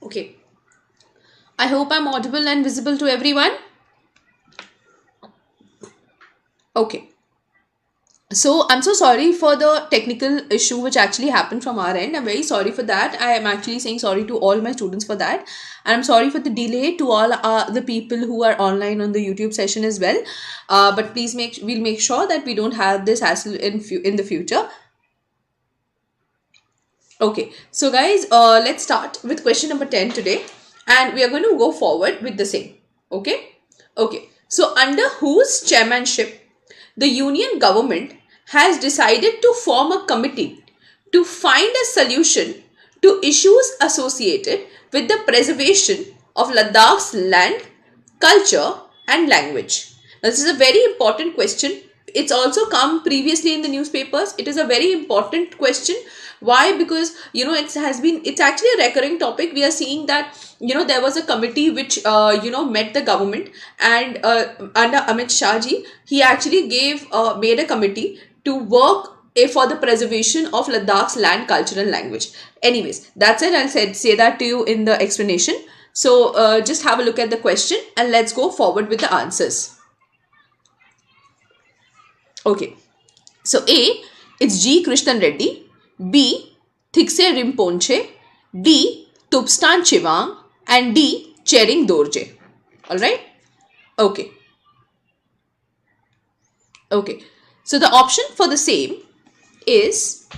Okay. I hope I'm audible and visible to everyone. Okay. So I'm so sorry for the technical issue which actually happened from our end. I'm very sorry for that. I am actually saying sorry to all my students for that. And I'm sorry for the delay to all the people who are online on the YouTube session as well. But please we'll make sure that we don't have this hassle in the future. Okay, so guys, let's start with question number 10 today, and we are going to go forward with the same. Okay, okay. So under whose chairmanship the union government has decided to form a committee to find a solution to issues associated with the preservation of Ladakh's land, culture, and language. Now, this is a very important question. It's also come previously in the newspapers. It is a very important question. Why? Because it's actually a recurring topic. We are seeing that there was a committee which met the government, and under Amit Shah ji, he actually made a committee to work for the preservation of Ladakh's land, culture, and language. Anyways, that's it. I'll say that to you in the explanation. So just have a look at the question and let's go forward with the answers. Okay. So A, it's G. Krishnan Reddy. B. Thikse Rimponche. D. Tubstan Chivang. And D. Chering Dorje. Alright? Okay. Okay. So the option for the same is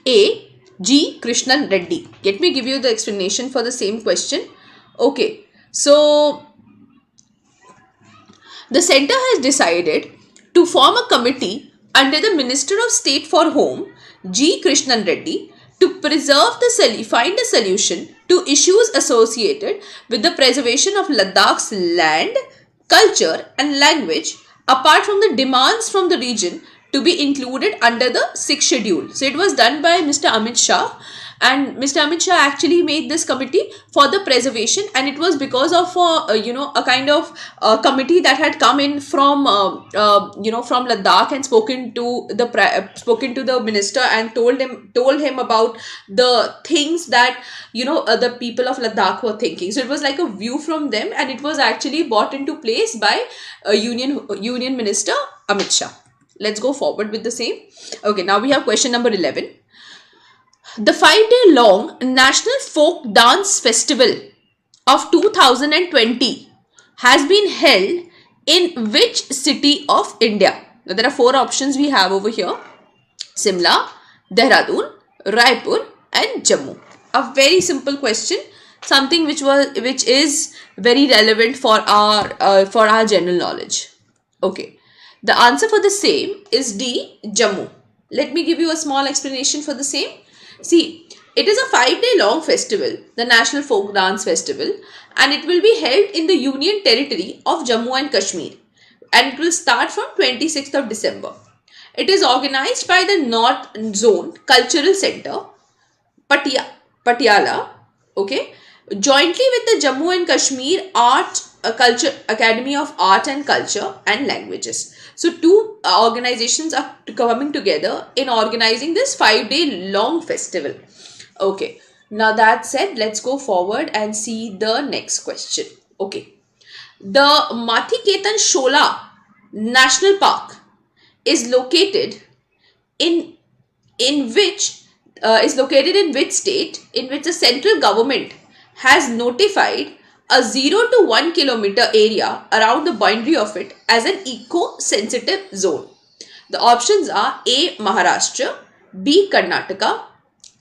A. G. Krishnan Reddy. Let me give you the explanation for the same question. Okay. So the centre has decided to form a committee under the Minister of State for Home, G. Krishnan Reddy, to find a solution to issues associated with the preservation of Ladakh's land, culture, and language, apart from the demands from the region to be included under the 6th schedule. So it was done by Mr. Amit Shah, and Mr. Amit Shah actually made this committee for the preservation, and it was because of a kind of committee that had come in from from Ladakh and spoken to the minister and told him about the things that the people of Ladakh were thinking. So it was like a view from them, and it was actually brought into place by Union Minister Amit Shah. Let's go forward with the same. Okay, now we have question number 11. The 5-day long National Folk Dance Festival of 2020 has been held in which city of India? Now, there are 4 options we have over here: Simla, Dehradun, Raipur, and Jammu. A very simple question, something which is very relevant for our general knowledge. Okay. The answer for the same is D, Jammu. Let me give you a small explanation for the same. See, it is a 5-day long festival, the National Folk Dance Festival, and it will be held in the Union Territory of Jammu and Kashmir, and it will start from 26th of December. It is organized by the North Zone Cultural Center, Patiala, okay, jointly with the Jammu and Kashmir Academy of Art and Culture and Languages. So 2 organizations are coming together in organizing this 5-day long festival. Okay. Now that said, let's go forward and see the next question. Okay. The Mathiketan Shola National Park is located in which state, in which the central government has notified a 0 to 1 kilometer area around the boundary of it as an eco-sensitive zone. The options are A. Maharashtra, B. Karnataka,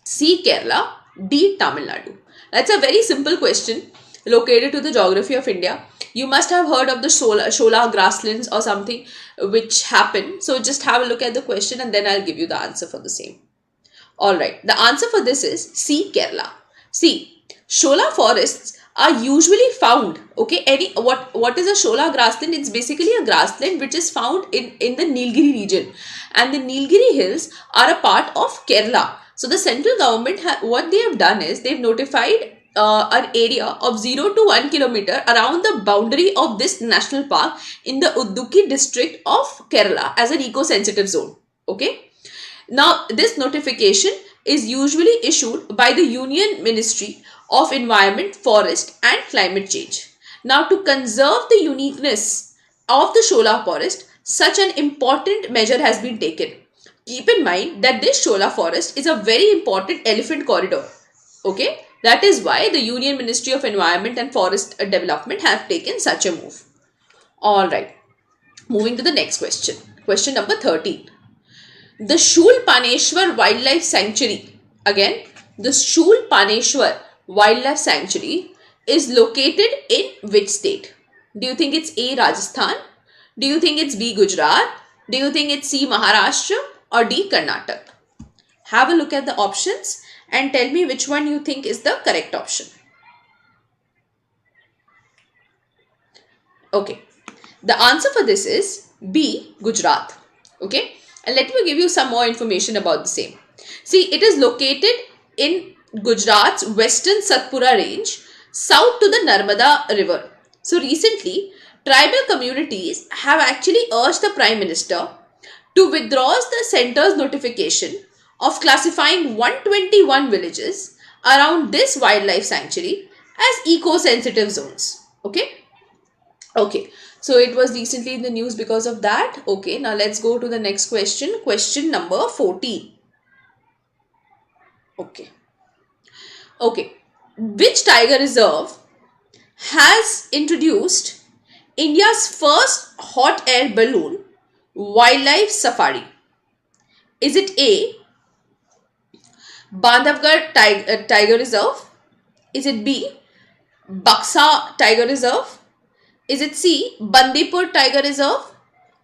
C. Kerala, D. Tamil Nadu. That's a very simple question located to the geography of India. You must have heard of the Shola grasslands or something which happened. So just have a look at the question and then I'll give you the answer for the same. Alright, the answer for this is C. Kerala. See, Shola forests are usually found, okay, what is a Shola grassland? It's basically a grassland which is found in the Nilgiri region, and the Nilgiri hills are a part of Kerala. So the central government, what they have done is they've notified an area of 0 to 1 kilometer around the boundary of this national park in the Udduki district of Kerala as an eco-sensitive zone. Okay. Now, this notification is usually issued by the Union Ministry of Environment, Forest and Climate Change. Now, to conserve the uniqueness of the Shola forest, such an important measure has been taken. Keep in mind that this Shola forest is a very important elephant corridor. Okay, that is why the Union Ministry of Environment and Forest Development have taken such a move. Alright, moving to the next question. Question number 13. The Shul Paneshwar Wildlife Sanctuary. Again, the Shul Paneshwar Wildlife Sanctuary is located in which state? Do you think it's A. Rajasthan? Do you think it's B. Gujarat? Do you think it's C. Maharashtra? Or D. Karnataka? Have a look at the options and tell me which one you think is the correct option. Okay. The answer for this is B. Gujarat. Okay. And let me give you some more information about the same. See, it is located in Gujarat's western Satpura range, south to the Narmada river. So recently, tribal communities have actually urged the Prime Minister to withdraw the centre's notification of classifying 121 villages around this wildlife sanctuary as eco-sensitive zones. Okay. Okay. So it was recently in the news because of that. Okay, now let's go to the next question. Question number 14. Okay. Okay. Which tiger reserve has introduced India's first hot air balloon wildlife safari? Is it A. Bandhavgarh Tiger Reserve? Is it B. Buxa Tiger Reserve? Is it C. Bandipur Tiger Reserve?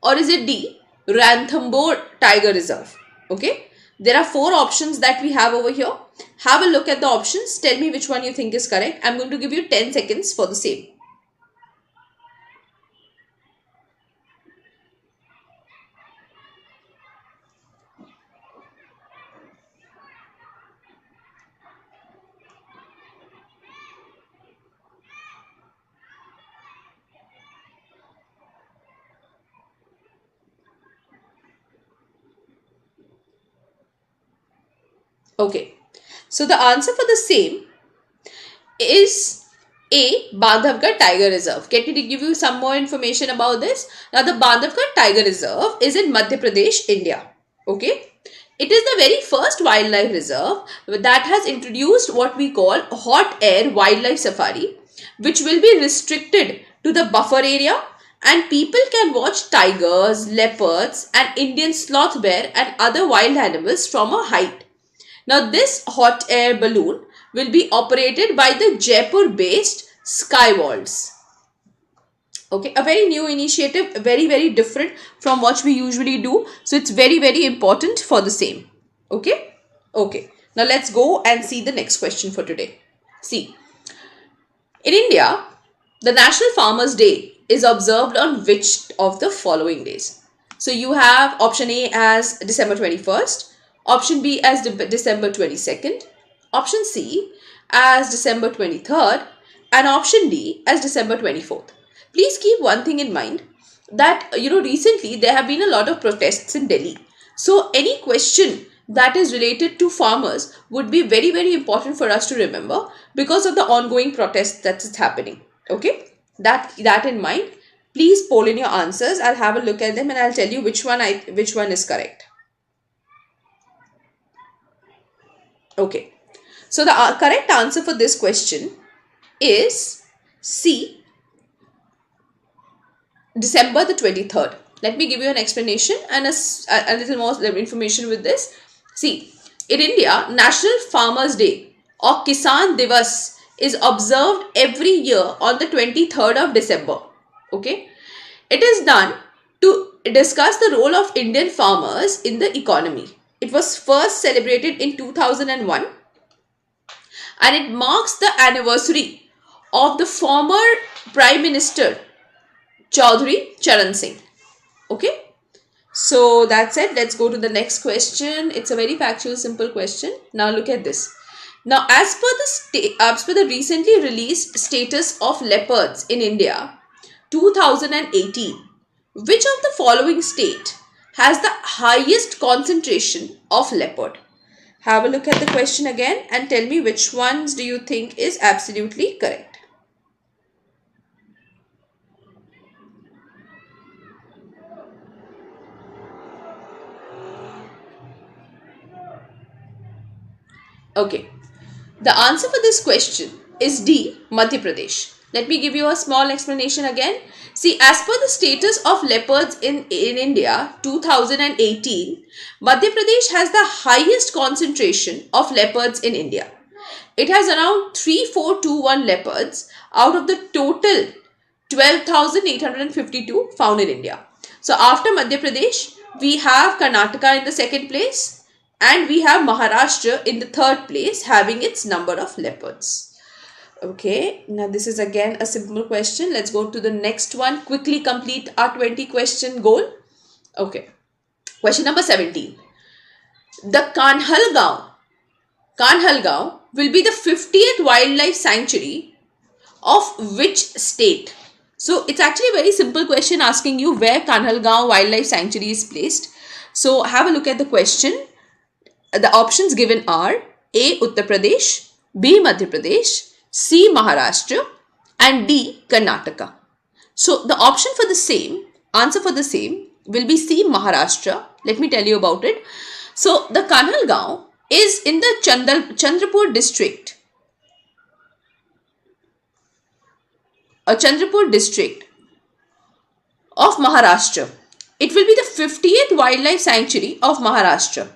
Or is it D. Ranthambore Tiger Reserve? Okay. There are 4 options that we have over here. Have a look at the options. Tell me which one you think is correct. I'm going to give you 10 seconds for the same. Okay, so the answer for the same is A. Bandhavgarh Tiger Reserve. Can we give you some more information about this? Now, the Bandhavgarh Tiger Reserve is in Madhya Pradesh, India. Okay, it is the very first wildlife reserve that has introduced what we call hot air wildlife safari, which will be restricted to the buffer area, and people can watch tigers, leopards, and Indian sloth bear and other wild animals from a height. Now, this hot air balloon will be operated by the Jaipur-based Skywalds. Okay, a very new initiative, very different from what we usually do. So, it's very important for the same. Okay, okay. Now, let's go and see the next question for today. See, in India, the National Farmers' Day is observed on which of the following days? So, you have option A as December 21st. Option B as December 22nd, option C as December 23rd, and option D as December 24th. Please keep one thing in mind that, recently there have been a lot of protests in Delhi. So, any question that is related to farmers would be very important for us to remember because of the ongoing protests that is happening. Okay, that in mind, please poll in your answers. I'll have a look at them and I'll tell you which one is correct. Okay, so the correct answer for this question is C, December the 23rd. Let me give you an explanation and a little more information with this. See, in India, National Farmers' Day or Kisan Divas is observed every year on the 23rd of December. Okay, it is done to discuss the role of Indian farmers in the economy. It was first celebrated in 2001 and it marks the anniversary of the former Prime Minister Chaudhry Charan Singh. Okay, so that's it. Let's go to the next question. It's a very factual, simple question. Now look at this. Now, as per the recently released status of leopards in India, 2018, which of the following state has the highest concentration of leopard? Have a look at the question again and tell me which ones do you think is absolutely correct. Okay, the answer for this question is D, Madhya Pradesh. Let me give you a small explanation again. See, as per the status of leopards in India 2018, Madhya Pradesh has the highest concentration of leopards in India. It has around 3421 leopards out of the total 12,852 found in India. So after Madhya Pradesh, we have Karnataka in the second place and we have Maharashtra in the third place having its number of leopards. Okay, now this is again a simple question. Let's go to the next one. Quickly complete our 20 question goal. Okay, question number 17. The Kanhalgaon will be the 50th wildlife sanctuary of which state? So it's actually a very simple question asking you where Kanhalgaon Wildlife Sanctuary is placed. So have a look at the question. The options given are A. Uttar Pradesh, B. Madhya Pradesh, C. Maharashtra and D. Karnataka. So the option for the same, answer for the same will be C. Maharashtra. Let me tell you about it. So the Kanhalgaon is in the Chandrapur district. Chandrapur district of Maharashtra. It will be the 50th wildlife sanctuary of Maharashtra.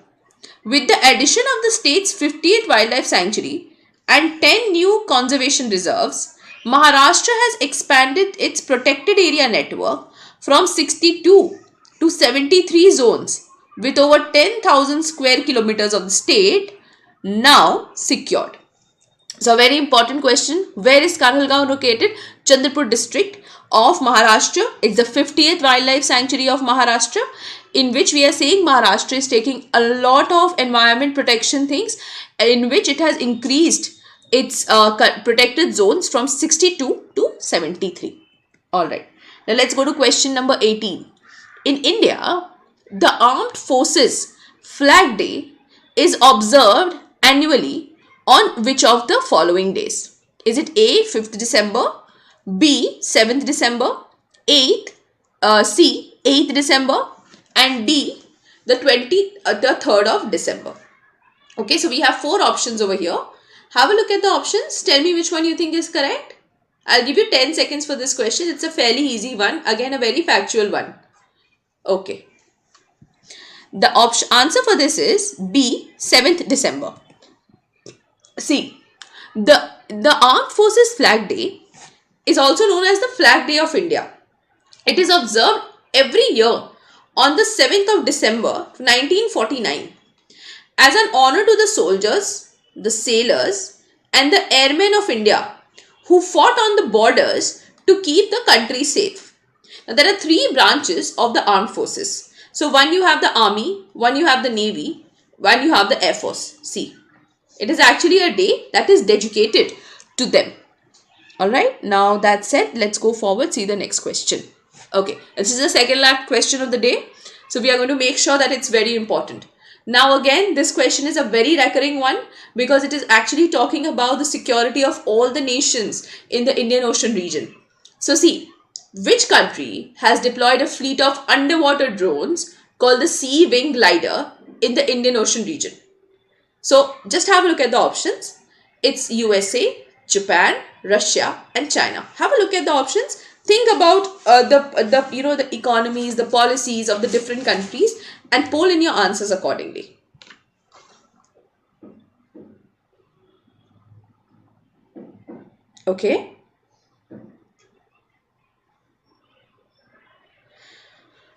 With the addition of the state's 50th wildlife sanctuary and 10 new conservation reserves, Maharashtra has expanded its protected area network from 62 to 73 zones with over 10,000 square kilometers of the state now secured. So a very important question. Where is Kanhalgaon located? Chandrapur district of Maharashtra. It's the 50th wildlife sanctuary of Maharashtra, in which we are saying Maharashtra is taking a lot of environment protection things, in which it has increased its protected zones from 62 to 73. Alright. Now let's go to question number 18. In India, the Armed Forces Flag Day is observed annually on which of the following days? Is it A. 5th December, B. 7th December, C. 8th December and D. the 3rd of December. Okay, so we have 4 options over here. Have a look at the options. Tell me which one you think is correct. I'll give you 10 seconds for this question. It's a fairly easy one. Again, a very factual one. Okay. The answer for this is B. 7th December. See, the Armed Forces Flag Day is also known as the Flag Day of India. It is observed every year on the 7th of December 1949 as an honor to the soldiers, the sailors and the airmen of India who fought on the borders to keep the country safe. Now, there are 3 branches of the armed forces. So, one you have the army, one you have the navy, one you have the air force. See, it is actually a day that is dedicated to them. Alright, now that said, let's go forward, see the next question. Okay, this is the second last question of the day. So we are going to make sure that it's very important. Now again, this question is a very recurring one because it is actually talking about the security of all the nations in the Indian Ocean region. So see, which country has deployed a fleet of underwater drones called the Sea Wing Glider in the Indian Ocean region? So just have a look at the options. It's USA, Japan, Russia and China. Have a look at the options. Think about the economies, the policies of the different countries and poll in your answers accordingly. Okay.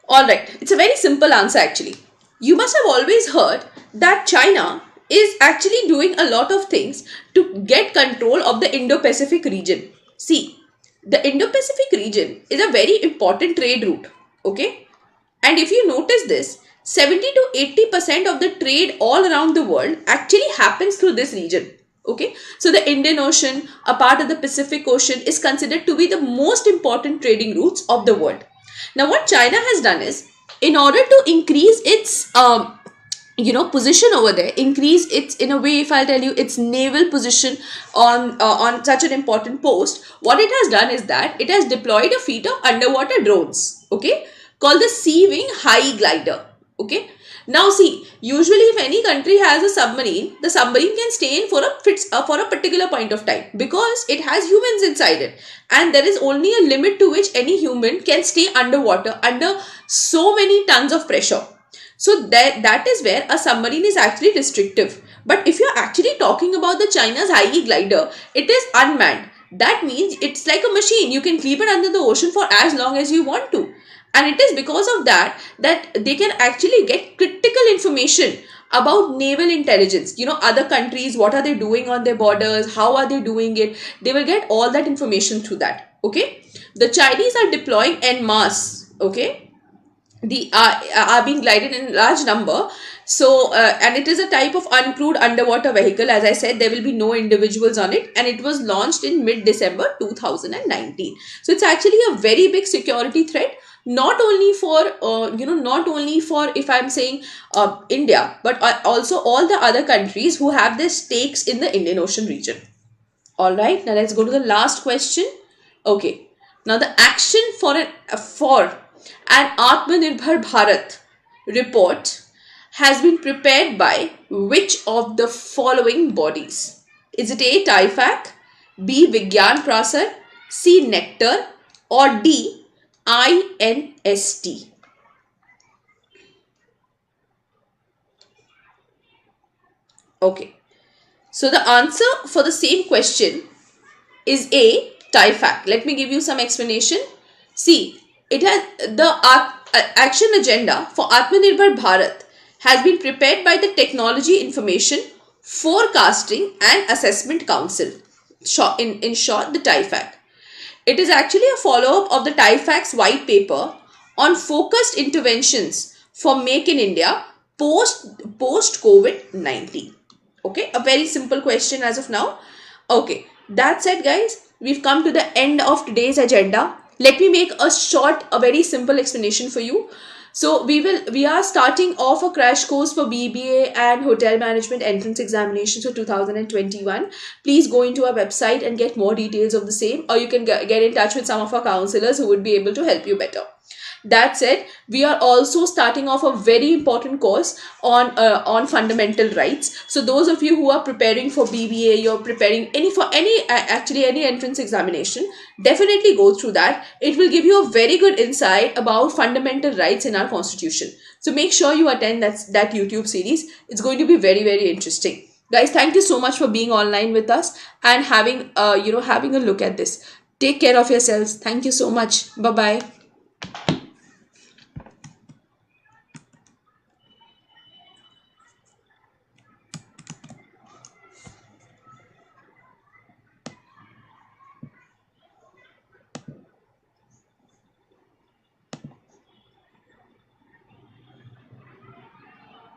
Alright, it's a very simple answer actually. You must have always heard that China is actually doing a lot of things to get control of the Indo-Pacific region. See, the Indo-Pacific region is a very important trade route, okay? And if you notice this, 70 to 80% of the trade all around the world actually happens through this region, Okay, so the Indian Ocean, a part of the Pacific Ocean, is considered to be the most important trading routes of the world. Now, what China has done is, in order to increase its position over there, increase its, in a way, if I'll tell you, its naval position on such an important post, what it has done is that it has deployed a fleet of underwater drones, okay, called the Sea Wing High Glider. Okay, now see, usually if any country has a submarine, the submarine can stay in for a particular point of time, because it has humans inside it, and there is only a limit to which any human can stay underwater under so many tons of pressure. So that is where a submarine is actually restrictive. But if you're actually talking about the China's high glider, it is unmanned. That means it's like a machine. You can keep it under the ocean for as long as you want to. And it is because of that they can actually get critical information about naval intelligence. Other countries, what are they doing on their borders? How are they doing it? They will get all that information through that. Okay. The Chinese are deploying en masse. Okay, the are being glided in large number. So and it is a type of uncrewed underwater vehicle. As I said, there will be no individuals on it, and it was launched in mid-December 2019. So it's actually a very big security threat, not only for if I'm saying India, but also all the other countries who have their stakes in the Indian Ocean region. All right, now let's go to the last question. Okay, now the action for an Atmanirbhar Bharat report has been prepared by which of the following bodies? Is it A, TIFAC, B, Vigyan Prasar, C, Nectar, or D, INST? Okay, so the answer for the same question is A, TIFAC. Let me give you some explanation. See, it has the action agenda for Atmanirbhar Bharat has been prepared by the Technology Information Forecasting and Assessment Council, in short the TIFAC. It is actually a follow-up of the TIFAC's white paper on focused interventions for Make in India post COVID-19. Okay, a very simple question as of now. Okay, that said, guys, we've come to the end of today's agenda. Let me make a very simple explanation for you. So we are starting off a crash course for BBA and Hotel Management entrance examinations for 2021. Please go into our website and get more details of the same, or you can get in touch with some of our counselors who would be able to help you better. That said, we are also starting off a very important course on fundamental rights. So those of you who are preparing for BBA, you're preparing any entrance examination, definitely go through that. It will give you a very good insight about fundamental rights in our constitution. So make sure you attend that YouTube series. It's going to be very, very interesting. Guys, thank you so much for being online with us and having a look at this. Take care of yourselves. Thank you so much. Bye-bye.